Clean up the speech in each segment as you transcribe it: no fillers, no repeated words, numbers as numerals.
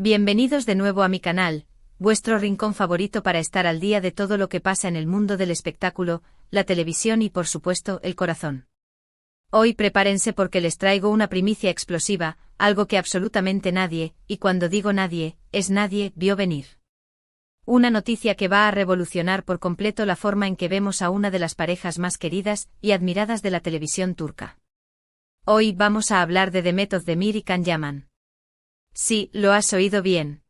Bienvenidos de nuevo a mi canal, vuestro rincón favorito para estar al día de todo lo que pasa en el mundo del espectáculo, la televisión y por supuesto el corazón. Hoy prepárense porque les traigo una primicia explosiva, algo que absolutamente nadie, y cuando digo nadie, es nadie, vio venir. Una noticia que va a revolucionar por completo la forma en que vemos a una de las parejas más queridas y admiradas de la televisión turca. Hoy vamos a hablar de Demet Özdemir y Can Yaman. Sí, lo has oído bien.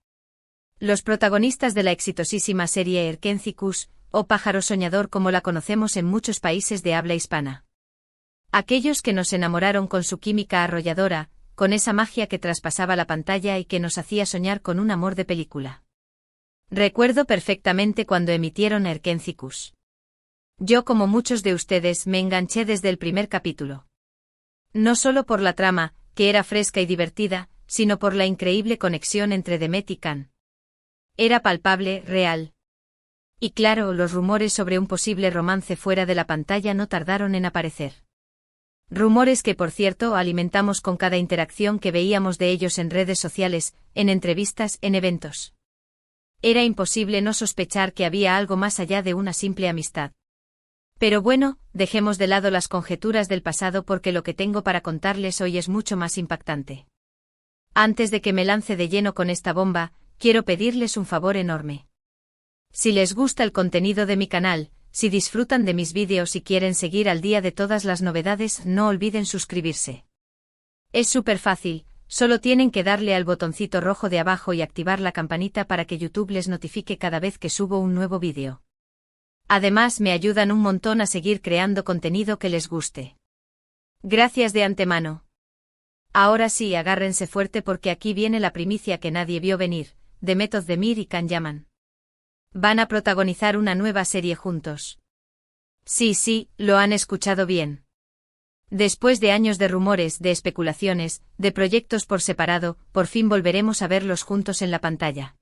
Los protagonistas de la exitosísima serie Erkenci Kuş, o Pájaro Soñador como la conocemos en muchos países de habla hispana. Aquellos que nos enamoraron con su química arrolladora, con esa magia que traspasaba la pantalla y que nos hacía soñar con un amor de película. Recuerdo perfectamente cuando emitieron Erkenci Kuş. Yo, como muchos de ustedes, me enganché desde el primer capítulo. No solo por la trama, que era fresca y divertida, sino por la increíble conexión entre Demet y Can. Era palpable, real. Y claro, los rumores sobre un posible romance fuera de la pantalla no tardaron en aparecer. Rumores que, por cierto, alimentamos con cada interacción que veíamos de ellos en redes sociales, en entrevistas, en eventos. Era imposible no sospechar que había algo más allá de una simple amistad. Pero bueno, dejemos de lado las conjeturas del pasado porque lo que tengo para contarles hoy es mucho más impactante. Antes de que me lance de lleno con esta bomba, quiero pedirles un favor enorme. Si les gusta el contenido de mi canal, si disfrutan de mis vídeos y quieren seguir al día de todas las novedades, no olviden suscribirse. Es súper fácil, solo tienen que darle al botoncito rojo de abajo y activar la campanita para que YouTube les notifique cada vez que subo un nuevo vídeo. Además, me ayudan un montón a seguir creando contenido que les guste. Gracias de antemano. Ahora sí, agárrense fuerte porque aquí viene la primicia que nadie vio venir, Demet Özdemir y Can Yaman. Van a protagonizar una nueva serie juntos. Sí, lo han escuchado bien. Después de años de rumores, de especulaciones, de proyectos por separado, por fin volveremos a verlos juntos en la pantalla.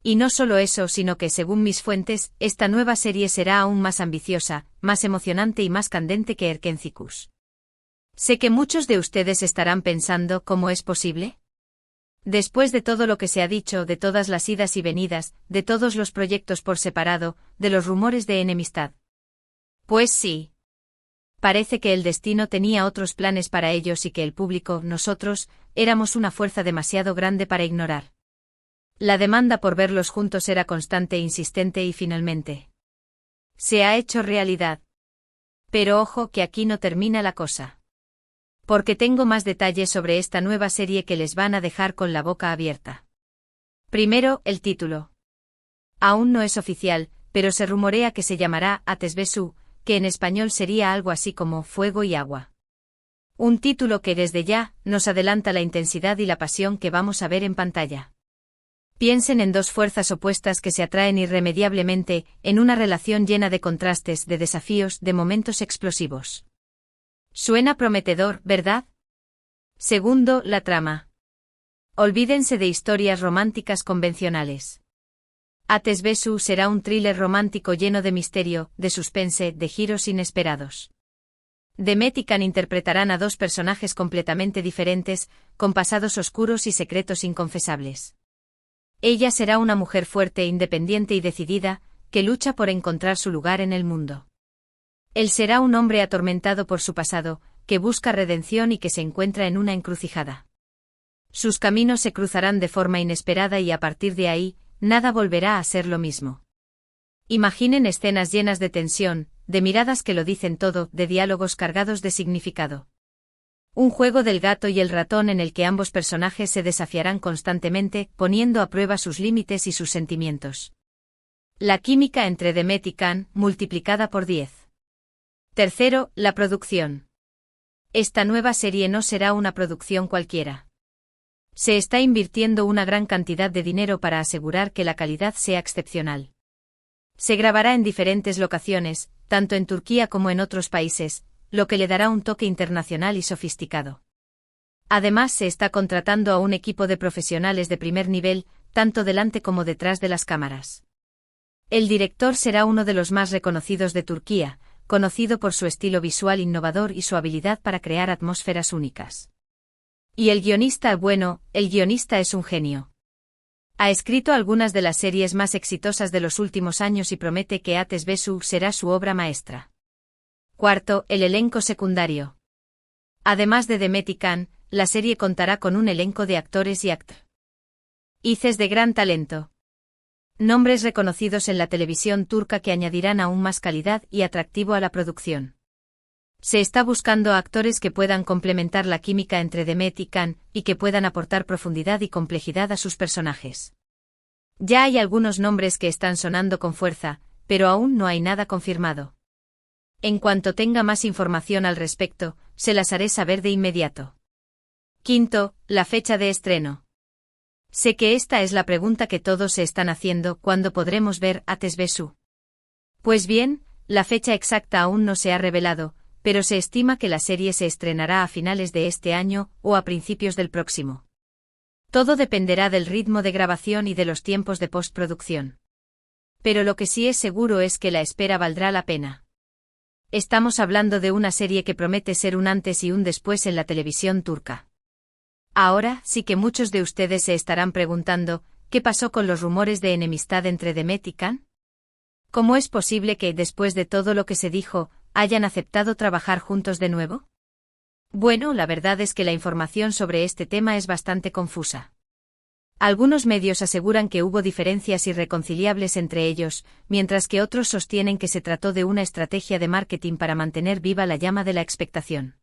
Y no solo eso, sino que según mis fuentes, esta nueva serie será aún más ambiciosa, más emocionante y más candente que Erkenci Kuş. Sé que muchos de ustedes estarán pensando ¿cómo es posible? Después de todo lo que se ha dicho, de todas las idas y venidas, de todos los proyectos por separado, de los rumores de enemistad. Pues sí. Parece que el destino tenía otros planes para ellos y que el público, nosotros, éramos una fuerza demasiado grande para ignorar. La demanda por verlos juntos era constante e insistente y finalmente se ha hecho realidad. Pero ojo que aquí no termina la cosa. Porque tengo más detalles sobre esta nueva serie que les van a dejar con la boca abierta. Primero, el título. Aún no es oficial, pero se rumorea que se llamará Ateş ve Su, que en español sería algo así como Fuego y Agua. Un título que desde ya nos adelanta la intensidad y la pasión que vamos a ver en pantalla. Piensen en dos fuerzas opuestas que se atraen irremediablemente, en una relación llena de contrastes, de desafíos, de momentos explosivos. Suena prometedor, ¿verdad? Segundo, la trama. Olvídense de historias románticas convencionales. Ateş ve Su será un thriller romántico lleno de misterio, de suspense, de giros inesperados. Demet y Can interpretarán a dos personajes completamente diferentes, con pasados oscuros y secretos inconfesables. Ella será una mujer fuerte, independiente y decidida, que lucha por encontrar su lugar en el mundo. Él será un hombre atormentado por su pasado, que busca redención y que se encuentra en una encrucijada. Sus caminos se cruzarán de forma inesperada y a partir de ahí, nada volverá a ser lo mismo. Imaginen escenas llenas de tensión, de miradas que lo dicen todo, de diálogos cargados de significado. Un juego del gato y el ratón en el que ambos personajes se desafiarán constantemente, poniendo a prueba sus límites y sus sentimientos. La química entre Demet y Can, multiplicada por 10. Tercero, la producción. Esta nueva serie no será una producción cualquiera. Se está invirtiendo una gran cantidad de dinero para asegurar que la calidad sea excepcional. Se grabará en diferentes locaciones, tanto en Turquía como en otros países, lo que le dará un toque internacional y sofisticado. Además, se está contratando a un equipo de profesionales de primer nivel, tanto delante como detrás de las cámaras. El director será uno de los más reconocidos de Turquía, conocido por su estilo visual innovador y su habilidad para crear atmósferas únicas. Y el guionista, bueno, el guionista es un genio. Ha escrito algunas de las series más exitosas de los últimos años y promete que Ates Vesu será su obra maestra. Cuarto, el elenco secundario. Además de Demet y Can, la serie contará con un elenco de actores y actrices de gran talento. Nombres reconocidos en la televisión turca que añadirán aún más calidad y atractivo a la producción. Se está buscando a actores que puedan complementar la química entre Demet y Can, y que puedan aportar profundidad y complejidad a sus personajes. Ya hay algunos nombres que están sonando con fuerza, pero aún no hay nada confirmado. En cuanto tenga más información al respecto, se las haré saber de inmediato. Quinto, la fecha de estreno. Sé que esta es la pregunta que todos se están haciendo: ¿cuándo podremos ver Ates Vesu? Pues bien, la fecha exacta aún no se ha revelado, pero se estima que la serie se estrenará a finales de este año o a principios del próximo. Todo dependerá del ritmo de grabación y de los tiempos de postproducción. Pero lo que sí es seguro es que la espera valdrá la pena. Estamos hablando de una serie que promete ser un antes y un después en la televisión turca. Ahora sí que muchos de ustedes se estarán preguntando, ¿qué pasó con los rumores de enemistad entre Demet y Can? ¿Cómo es posible que, después de todo lo que se dijo, hayan aceptado trabajar juntos de nuevo? Bueno, la verdad es que la información sobre este tema es bastante confusa. Algunos medios aseguran que hubo diferencias irreconciliables entre ellos, mientras que otros sostienen que se trató de una estrategia de marketing para mantener viva la llama de la expectación.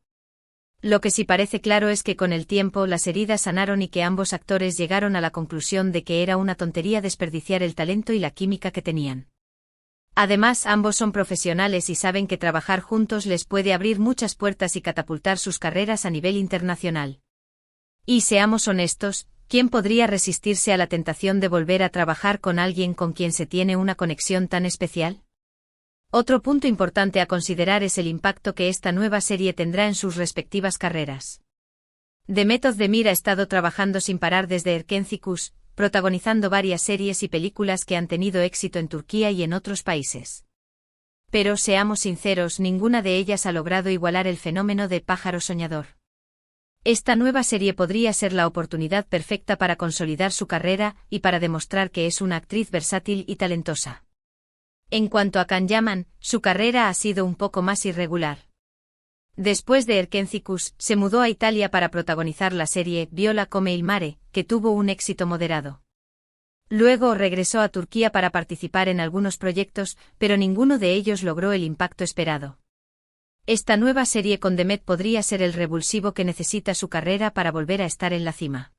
Lo que sí parece claro es que con el tiempo las heridas sanaron y que ambos actores llegaron a la conclusión de que era una tontería desperdiciar el talento y la química que tenían. Además, ambos son profesionales y saben que trabajar juntos les puede abrir muchas puertas y catapultar sus carreras a nivel internacional. Y seamos honestos, ¿quién podría resistirse a la tentación de volver a trabajar con alguien con quien se tiene una conexión tan especial? Otro punto importante a considerar es el impacto que esta nueva serie tendrá en sus respectivas carreras. Demet Özdemir ha estado trabajando sin parar desde Erkenci, protagonizando varias series y películas que han tenido éxito en Turquía y en otros países. Pero seamos sinceros, ninguna de ellas ha logrado igualar el fenómeno de Pájaro Soñador. Esta nueva serie podría ser la oportunidad perfecta para consolidar su carrera y para demostrar que es una actriz versátil y talentosa. En cuanto a Can Yaman, su carrera ha sido un poco más irregular. Después de Erkenci, se mudó a Italia para protagonizar la serie Viola come il mare, que tuvo un éxito moderado. Luego regresó a Turquía para participar en algunos proyectos, pero ninguno de ellos logró el impacto esperado. Esta nueva serie con Demet podría ser el revulsivo que necesita su carrera para volver a estar en la cima.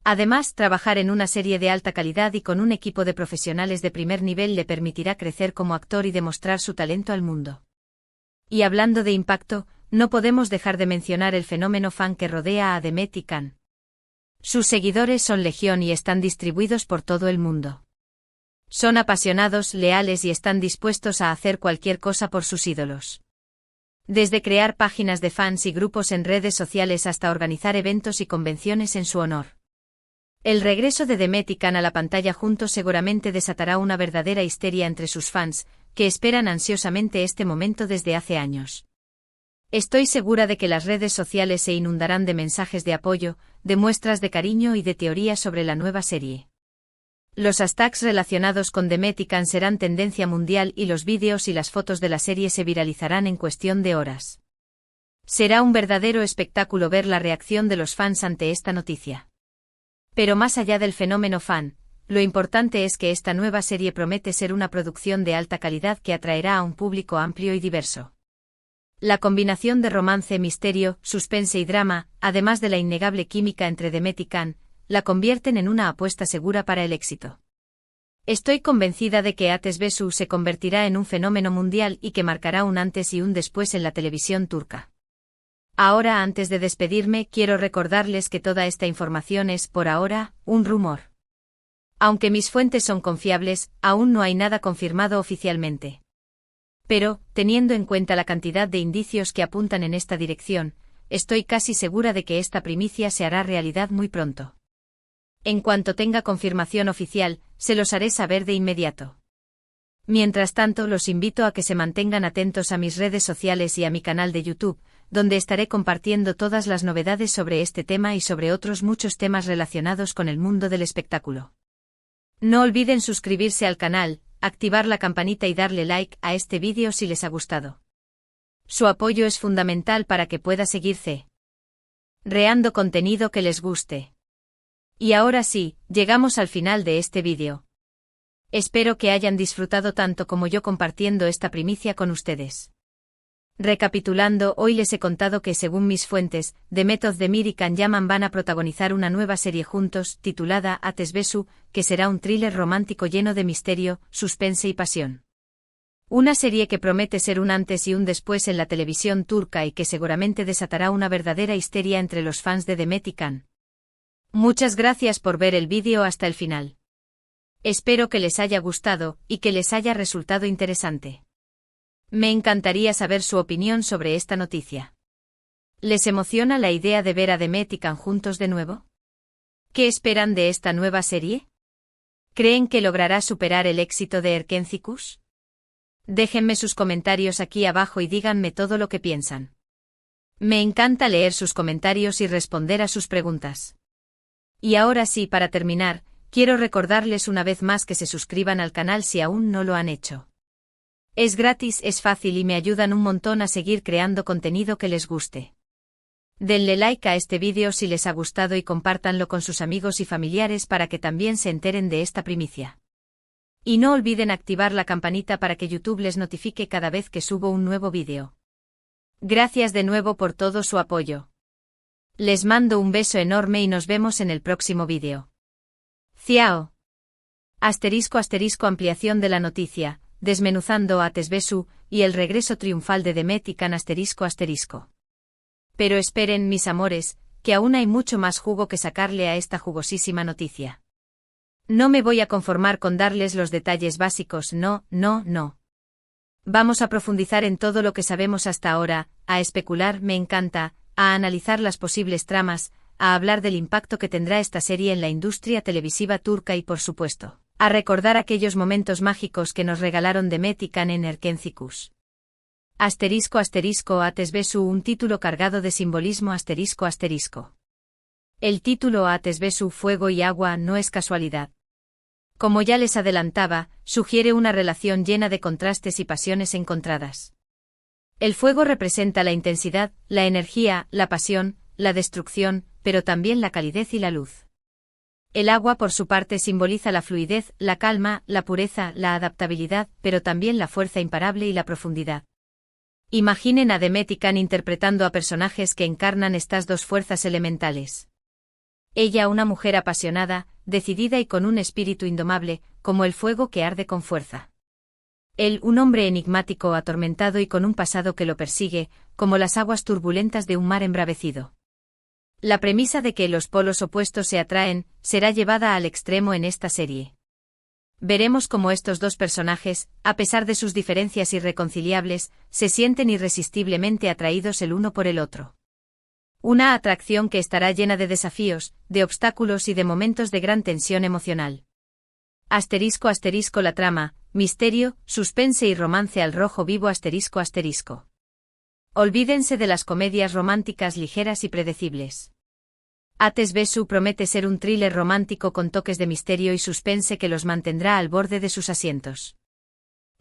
Además, trabajar en una serie de alta calidad y con un equipo de profesionales de primer nivel le permitirá crecer como actor y demostrar su talento al mundo. Y hablando de impacto, no podemos dejar de mencionar el fenómeno fan que rodea a Demet y Can. Sus seguidores son legión y están distribuidos por todo el mundo. Son apasionados, leales y están dispuestos a hacer cualquier cosa por sus ídolos. Desde crear páginas de fans y grupos en redes sociales hasta organizar eventos y convenciones en su honor. El regreso de Demet y Can a la pantalla juntos seguramente desatará una verdadera histeria entre sus fans, que esperan ansiosamente este momento desde hace años. Estoy segura de que las redes sociales se inundarán de mensajes de apoyo, de muestras de cariño y de teorías sobre la nueva serie. Los hashtags relacionados con Demet y Can serán tendencia mundial y los vídeos y las fotos de la serie se viralizarán en cuestión de horas. Será un verdadero espectáculo ver la reacción de los fans ante esta noticia. Pero más allá del fenómeno fan, lo importante es que esta nueva serie promete ser una producción de alta calidad que atraerá a un público amplio y diverso. La combinación de romance, misterio, suspense y drama, además de la innegable química entre Demet y Can, la convierten en una apuesta segura para el éxito. Estoy convencida de que Ates Vesu se convertirá en un fenómeno mundial y que marcará un antes y un después en la televisión turca. Ahora, antes de despedirme, quiero recordarles que toda esta información es, por ahora, un rumor. Aunque mis fuentes son confiables, aún no hay nada confirmado oficialmente. Pero, teniendo en cuenta la cantidad de indicios que apuntan en esta dirección, estoy casi segura de que esta primicia se hará realidad muy pronto. En cuanto tenga confirmación oficial, se los haré saber de inmediato. Mientras tanto, los invito a que se mantengan atentos a mis redes sociales y a mi canal de YouTube, donde estaré compartiendo todas las novedades sobre este tema y sobre otros muchos temas relacionados con el mundo del espectáculo. No olviden suscribirse al canal, activar la campanita y darle like a este vídeo si les ha gustado. Su apoyo es fundamental para que pueda seguirse creando contenido que les guste. Y ahora sí, llegamos al final de este vídeo. Espero que hayan disfrutado tanto como yo compartiendo esta primicia con ustedes. Recapitulando, hoy les he contado que según mis fuentes, Demet Özdemir y Can Yaman van a protagonizar una nueva serie juntos, titulada Ateş ve Su, que será un thriller romántico lleno de misterio, suspense y pasión. Una serie que promete ser un antes y un después en la televisión turca y que seguramente desatará una verdadera histeria entre los fans de Demet y Can. Muchas gracias por ver el vídeo hasta el final. Espero que les haya gustado y que les haya resultado interesante. Me encantaría saber su opinión sobre esta noticia. ¿Les emociona la idea de ver a Demet y Can juntos de nuevo? ¿Qué esperan de esta nueva serie? ¿Creen que logrará superar el éxito de Erkencikus? Déjenme sus comentarios aquí abajo y díganme todo lo que piensan. Me encanta leer sus comentarios y responder a sus preguntas. Y ahora sí, para terminar, quiero recordarles una vez más que se suscriban al canal si aún no lo han hecho. Es gratis, es fácil y me ayudan un montón a seguir creando contenido que les guste. Denle like a este vídeo si les ha gustado y compártanlo con sus amigos y familiares para que también se enteren de esta primicia. Y no olviden activar la campanita para que YouTube les notifique cada vez que subo un nuevo vídeo. Gracias de nuevo por todo su apoyo. Les mando un beso enorme y nos vemos en el próximo vídeo. Ciao. *** Ampliación de la noticia, desmenuzando a Ateş ve Su, y el regreso triunfal de Demet y Can ***. Pero esperen, mis amores, que aún hay mucho más jugo que sacarle a esta jugosísima noticia. No me voy a conformar con darles los detalles básicos, no. Vamos a profundizar en todo lo que sabemos hasta ahora, a especular, me encanta, a analizar las posibles tramas, a hablar del impacto que tendrá esta serie en la industria televisiva turca y por supuesto, a recordar aquellos momentos mágicos que nos regalaron Demet y Can en Erkencikus. ***, Ateş ve Su, un título cargado de simbolismo ***. El título Ateş ve Su, fuego y agua, no es casualidad. Como ya les adelantaba, sugiere una relación llena de contrastes y pasiones encontradas. El fuego representa la intensidad, la energía, la pasión, la destrucción, pero también la calidez y la luz. El agua por su parte simboliza la fluidez, la calma, la pureza, la adaptabilidad, pero también la fuerza imparable y la profundidad. Imaginen a Demet y Can interpretando a personajes que encarnan estas dos fuerzas elementales. Ella, una mujer apasionada, decidida y con un espíritu indomable, como el fuego que arde con fuerza. Él, un hombre enigmático, atormentado y con un pasado que lo persigue, como las aguas turbulentas de un mar embravecido. La premisa de que los polos opuestos se atraen, será llevada al extremo en esta serie. Veremos cómo estos dos personajes, a pesar de sus diferencias irreconciliables, se sienten irresistiblemente atraídos el uno por el otro. Una atracción que estará llena de desafíos, de obstáculos y de momentos de gran tensión emocional. ***, la trama, misterio, suspense y romance al rojo vivo ***. Olvídense de las comedias románticas ligeras y predecibles. Ateş ve Su promete ser un thriller romántico con toques de misterio y suspense que los mantendrá al borde de sus asientos.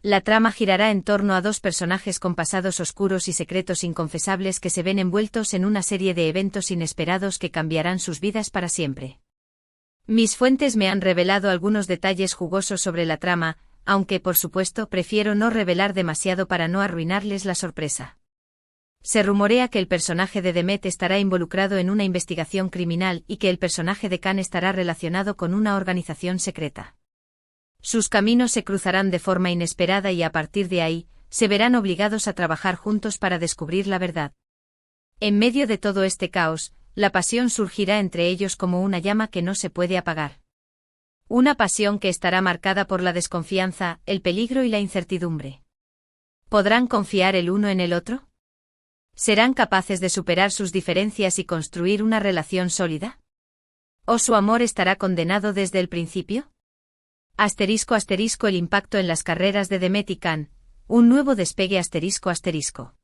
La trama girará en torno a dos personajes con pasados oscuros y secretos inconfesables que se ven envueltos en una serie de eventos inesperados que cambiarán sus vidas para siempre. Mis fuentes me han revelado algunos detalles jugosos sobre la trama, aunque por supuesto prefiero no revelar demasiado para no arruinarles la sorpresa. Se rumorea que el personaje de Demet estará involucrado en una investigación criminal y que el personaje de Can estará relacionado con una organización secreta. Sus caminos se cruzarán de forma inesperada y a partir de ahí, se verán obligados a trabajar juntos para descubrir la verdad. En medio de todo este caos, la pasión surgirá entre ellos como una llama que no se puede apagar. Una pasión que estará marcada por la desconfianza, el peligro y la incertidumbre. ¿Podrán confiar el uno en el otro? ¿Serán capaces de superar sus diferencias y construir una relación sólida? ¿O su amor estará condenado desde el principio? ***, el impacto en las carreras de Demet y Can, un nuevo despegue ***.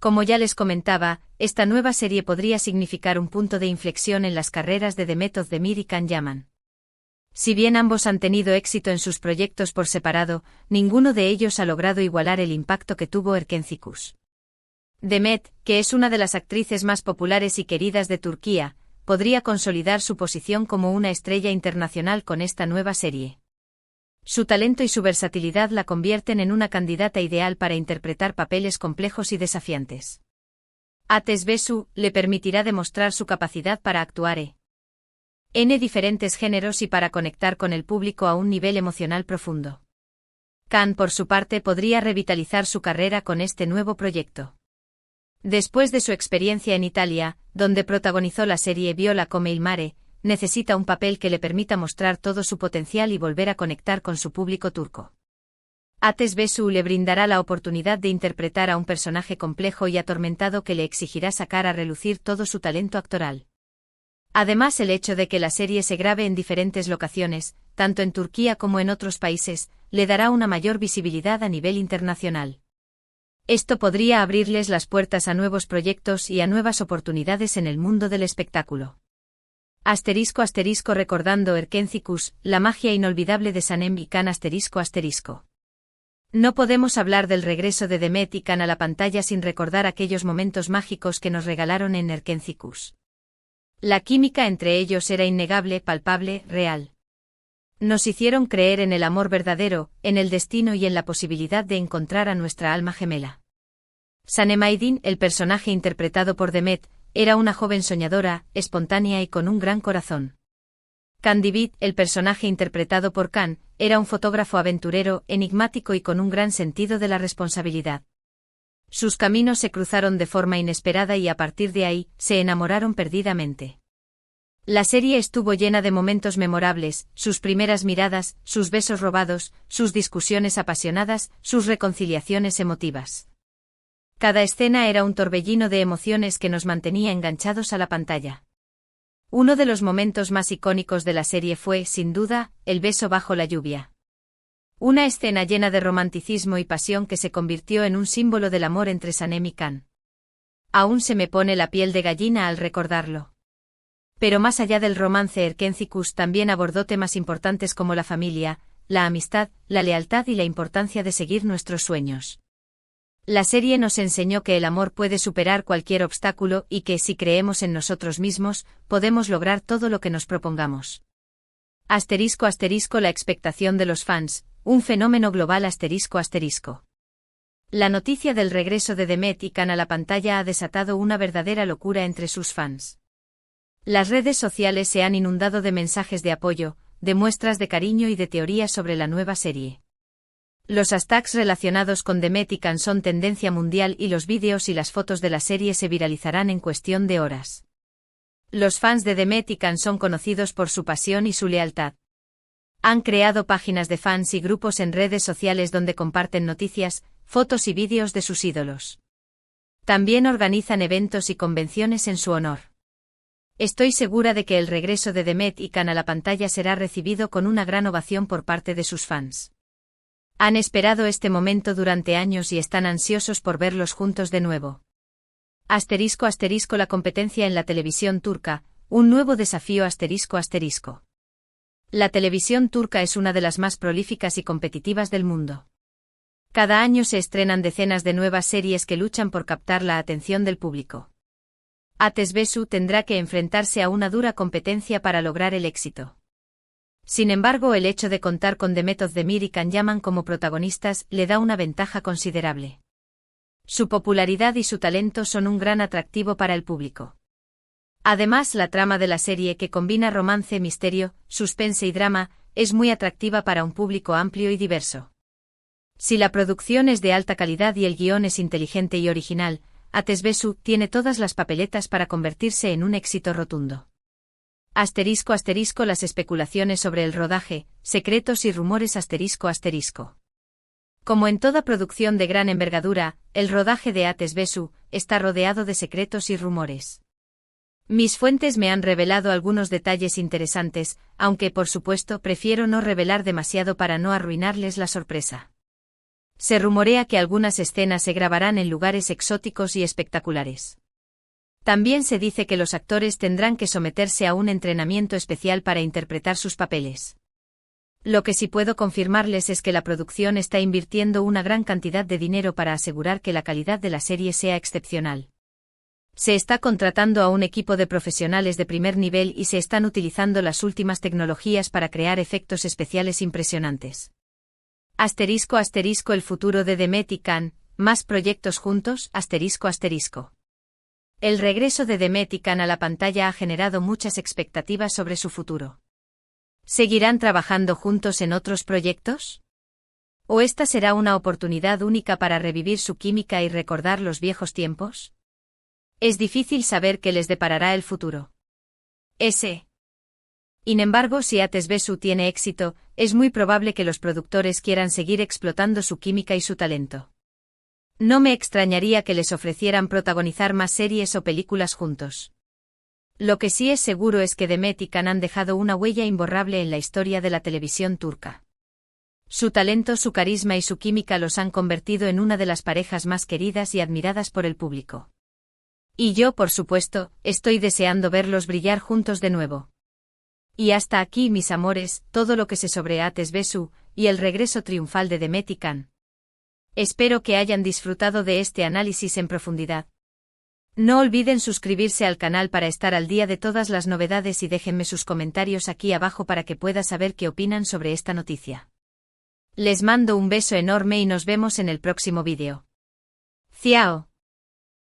Como ya les comentaba, esta nueva serie podría significar un punto de inflexión en las carreras de Demet Özdemir y Can Yaman. Si bien ambos han tenido éxito en sus proyectos por separado, ninguno de ellos ha logrado igualar el impacto que tuvo Erkenci. Demet, que es una de las actrices más populares y queridas de Turquía, podría consolidar su posición como una estrella internacional con esta nueva serie. Su talento y su versatilidad la convierten en una candidata ideal para interpretar papeles complejos y desafiantes. Ateş Besi le permitirá demostrar su capacidad para actuar en diferentes géneros y para conectar con el público a un nivel emocional profundo. Can, por su parte, podría revitalizar su carrera con este nuevo proyecto. Después de su experiencia en Italia, donde protagonizó la serie Viola come il mare, necesita un papel que le permita mostrar todo su potencial y volver a conectar con su público turco. Ateş Besi le brindará la oportunidad de interpretar a un personaje complejo y atormentado que le exigirá sacar a relucir todo su talento actoral. Además, el hecho de que la serie se grabe en diferentes locaciones, tanto en Turquía como en otros países, le dará una mayor visibilidad a nivel internacional. Esto podría abrirles las puertas a nuevos proyectos y a nuevas oportunidades en el mundo del espectáculo. *** Recordando Erkenci, la magia inolvidable de Sanem y Can ***. No podemos hablar del regreso de Demet y Can a la pantalla sin recordar aquellos momentos mágicos que nos regalaron en Erkenci. La química entre ellos era innegable, palpable, real. Nos hicieron creer en el amor verdadero, en el destino y en la posibilidad de encontrar a nuestra alma gemela. Sanem Aydin, el personaje interpretado por Demet, era una joven soñadora, espontánea y con un gran corazón. Can Divit, el personaje interpretado por Can, era un fotógrafo aventurero, enigmático y con un gran sentido de la responsabilidad. Sus caminos se cruzaron de forma inesperada y a partir de ahí, se enamoraron perdidamente. La serie estuvo llena de momentos memorables, sus primeras miradas, sus besos robados, sus discusiones apasionadas, sus reconciliaciones emotivas. Cada escena era un torbellino de emociones que nos mantenía enganchados a la pantalla. Uno de los momentos más icónicos de la serie fue, sin duda, el beso bajo la lluvia. Una escena llena de romanticismo y pasión que se convirtió en un símbolo del amor entre Sanem y Can. Aún se me pone la piel de gallina al recordarlo. Pero más allá del romance, Erkenci también abordó temas importantes como la familia, la amistad, la lealtad y la importancia de seguir nuestros sueños. La serie nos enseñó que el amor puede superar cualquier obstáculo y que, si creemos en nosotros mismos, podemos lograr todo lo que nos propongamos. ***, la expectación de los fans, un fenómeno global ***. La noticia del regreso de Demet y Can a la pantalla ha desatado una verdadera locura entre sus fans. Las redes sociales se han inundado de mensajes de apoyo, de muestras de cariño y de teorías sobre la nueva serie. Los hashtags relacionados con Demet y Can son tendencia mundial y los vídeos y las fotos de la serie se viralizarán en cuestión de horas. Los fans de Demet y Can son conocidos por su pasión y su lealtad. Han creado páginas de fans y grupos en redes sociales donde comparten noticias, fotos y vídeos de sus ídolos. También organizan eventos y convenciones en su honor. Estoy segura de que el regreso de Demet y Can a la pantalla será recibido con una gran ovación por parte de sus fans. Han esperado este momento durante años y están ansiosos por verlos juntos de nuevo. ***, la competencia en la televisión turca, un nuevo desafío ***. La televisión turca es una de las más prolíficas y competitivas del mundo. Cada año se estrenan decenas de nuevas series que luchan por captar la atención del público. Ateş Besi tendrá que enfrentarse a una dura competencia para lograr el éxito. Sin embargo, el hecho de contar con Demet Özdemir y Can Yaman como protagonistas le da una ventaja considerable. Su popularidad y su talento son un gran atractivo para el público. Además, la trama de la serie, que combina romance, misterio, suspense y drama, es muy atractiva para un público amplio y diverso. Si la producción es de alta calidad y el guión es inteligente y original, Ateş Besi tiene todas las papeletas para convertirse en un éxito rotundo. ***, las especulaciones sobre el rodaje, secretos y rumores ***. Como en toda producción de gran envergadura, el rodaje de Ateş Besi está rodeado de secretos y rumores. Mis fuentes me han revelado algunos detalles interesantes, aunque por supuesto prefiero no revelar demasiado para no arruinarles la sorpresa. Se rumorea que algunas escenas se grabarán en lugares exóticos y espectaculares. También se dice que los actores tendrán que someterse a un entrenamiento especial para interpretar sus papeles. Lo que sí puedo confirmarles es que la producción está invirtiendo una gran cantidad de dinero para asegurar que la calidad de la serie sea excepcional. Se está contratando a un equipo de profesionales de primer nivel y se están utilizando las últimas tecnologías para crear efectos especiales impresionantes. *** El futuro de Demet y Can, más proyectos juntos, ***. El regreso de Demet y Can a la pantalla ha generado muchas expectativas sobre su futuro. ¿Seguirán trabajando juntos en otros proyectos? ¿O esta será una oportunidad única para revivir su química y recordar los viejos tiempos? Es difícil saber qué les deparará el futuro. Sin embargo, si Atesbesu tiene éxito, es muy probable que los productores quieran seguir explotando su química y su talento. No me extrañaría que les ofrecieran protagonizar más series o películas juntos. Lo que sí es seguro es que Demet y Can han dejado una huella imborrable en la historia de la televisión turca. Su talento, su carisma y su química los han convertido en una de las parejas más queridas y admiradas por el público. Y yo, por supuesto, estoy deseando verlos brillar juntos de nuevo. Y hasta aquí, mis amores, todo lo que sé sobre Atesbesu y el regreso triunfal de Demet y Can. Espero que hayan disfrutado de este análisis en profundidad. No olviden suscribirse al canal para estar al día de todas las novedades y déjenme sus comentarios aquí abajo para que pueda saber qué opinan sobre esta noticia. Les mando un beso enorme y nos vemos en el próximo vídeo. Ciao.